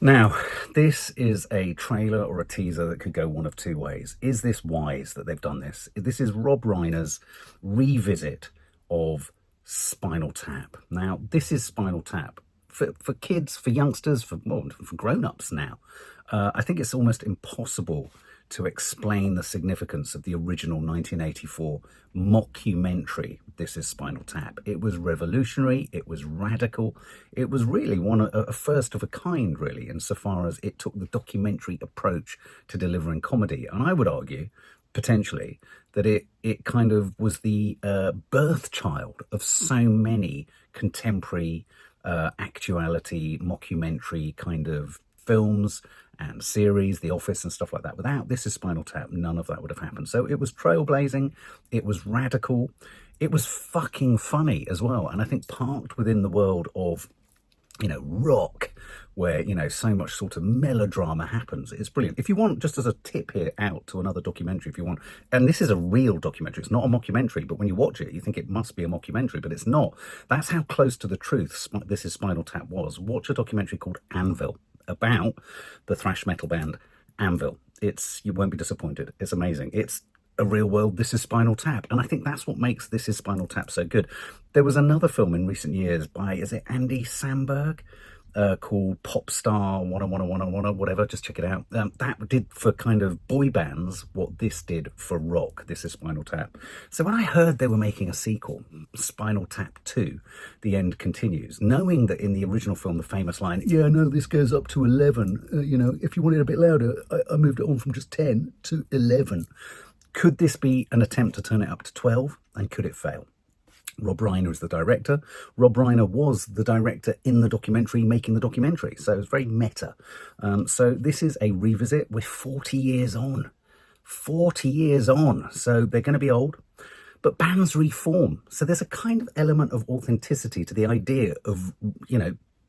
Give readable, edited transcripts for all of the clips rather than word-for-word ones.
Now, this is a trailer or a teaser that could go one of two ways. Is this wise that they've done this? This is Rob Reiner's revisit of Spinal Tap. Now, this is Spinal Tap. For kids, for youngsters, for grown-ups now, I think it's almost impossible to explain the significance of the original 1984 mockumentary, This Is Spinal Tap. It was revolutionary, it was radical, it was really a first of a kind, really, insofar as it took the documentary approach to delivering comedy. And I would argue, potentially, that it kind of was the birth child of so many contemporary actuality, mockumentary kind of films and series, The Office and stuff like that. Without This Is Spinal Tap, none of that would have happened. So it was trailblazing, it was radical, it was fucking funny as well. And I think parked within the world of, rock, where, so much sort of melodrama happens, it's brilliant. If you want, just as a tip here out to another documentary, if you want, and this is a real documentary, it's not a mockumentary, but when you watch it, you think it must be a mockumentary, but it's not. That's how close to the truth This Is Spinal Tap was. Watch a documentary called Anvil, about the thrash metal band Anvil. You won't be disappointed. It's amazing. It's a real world This Is Spinal Tap. And I think that's what makes This Is Spinal Tap so good. There was another film in recent years by, is it Andy Samberg? Called Pop Star whatever, just check it out. That did for kind of boy bands what this did for rock, This Is Spinal Tap. So when I heard they were making a sequel, Spinal Tap II, The End Continues, knowing that in the original film, the famous line, yeah, no, this goes up to 11, if you want it a bit louder, I moved it on from just 10 to 11. Could this be an attempt to turn it up to 12? And could it fail? Rob Reiner is the director. Rob Reiner was the director in the documentary, making the documentary. So it's very meta. So this is a revisit. We're 40 years on. 40 years on. So they're going to be old. But bands reform. So there's a kind of element of authenticity to the idea of,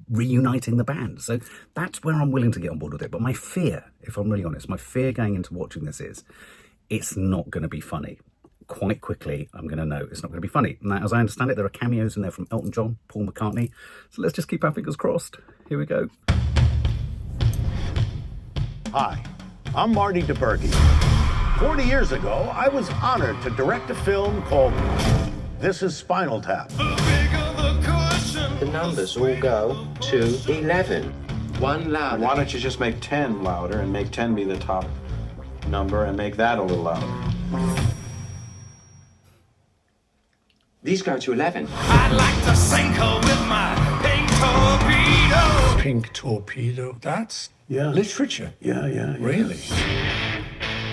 reuniting the band. So that's where I'm willing to get on board with it. But my fear, if I'm really honest, my fear going into watching this is it's not going to be funny. Quite quickly, I'm going to know it's not going to be funny. Now, as I understand it, there are cameos in there from Elton John, Paul McCartney. So let's just keep our fingers crossed. Here we go. Hi, I'm Marty DeBerge. 40 years ago, I was honored to direct a film called This Is Spinal Tap. The numbers all go to 11. One louder. Why don't you just make 10 louder and make 10 be the top number and make that a little louder? These go to 11. I'd like to sink her with my pink torpedo. Pink torpedo? That's literature. Yeah. Really?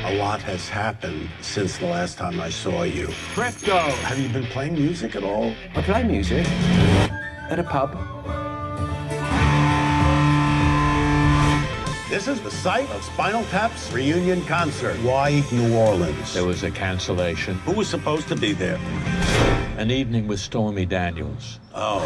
A lot has happened since the last time I saw you. Breath go. Have you been playing music at all? I play music at a pub. This is the site of Spinal Tap's reunion concert. Why New Orleans? There was a cancellation. Who was supposed to be there? An evening with Stormy Daniels. Oh.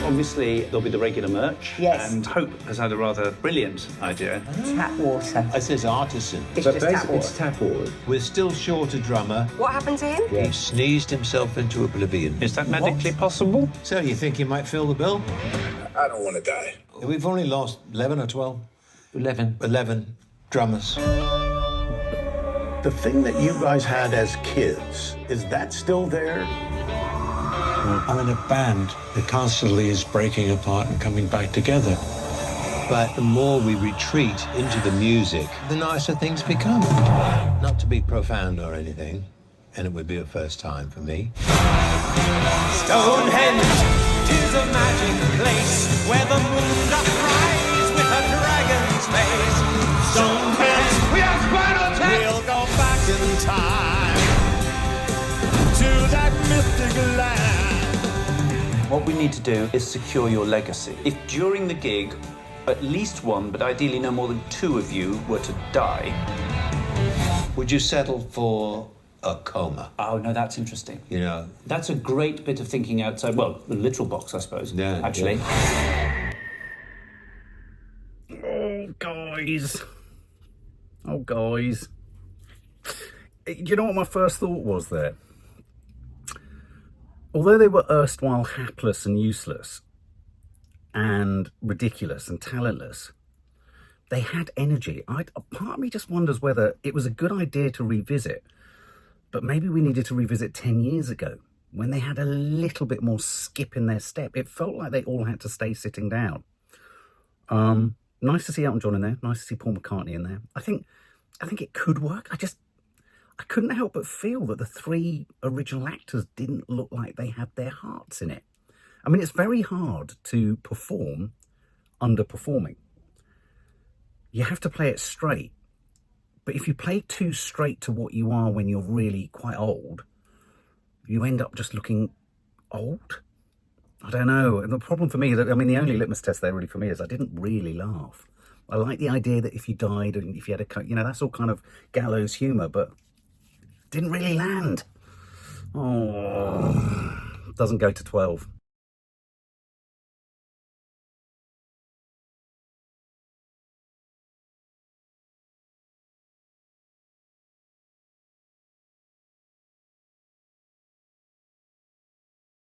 Obviously, there'll be the regular merch. Yes. And Hope has had a rather brilliant idea. Tap water. It says artisan. It's just tap water. It's tap water. We're still short a drummer. What happened to him? He sneezed himself into oblivion. Is that medically possible? So you think he might fill the bill? I don't want to die. We've only lost 11 or 12. 11 drummers. The thing that you guys had as kids, is that still there? I'm in a band that constantly is breaking apart and coming back together. But the more we retreat into the music, the nicer things become. Not to be profound or anything, and it would be a first time for me. Stonehenge is a magic place where the moon doth rise with a dragon's face. Stonehenge, we are Spinal Tap. We'll go back in time to that mystic land. What we need to do is secure your legacy. If during the gig, at least one, but ideally no more than two of you were to die. Would you settle for a coma? Oh, no, that's interesting. You know? That's a great bit of thinking outside, well, the literal box, I suppose, actually. Oh, guys. Oh, guys. You know what my first thought was there? Although they were erstwhile hapless and useless and ridiculous and talentless, They had energy. Part of me just wonders whether it was a good idea to revisit, but maybe we needed to revisit 10 years ago when they had a little bit more skip in their step. It felt like they all had to stay sitting down. Nice to see Elton John in there. Nice to see Paul McCartney in there. I think it could work. I couldn't help but feel that the three original actors didn't look like they had their hearts in it. I mean, it's very hard to perform underperforming. You have to play it straight. But if you play too straight to what you are when you're really quite old, you end up just looking old. I don't know. And the problem for me, the only litmus test there really for me is I didn't really laugh. I like the idea that if you died and if you had a, that's all kind of gallows humour, but didn't really land. Oh, doesn't go to 12.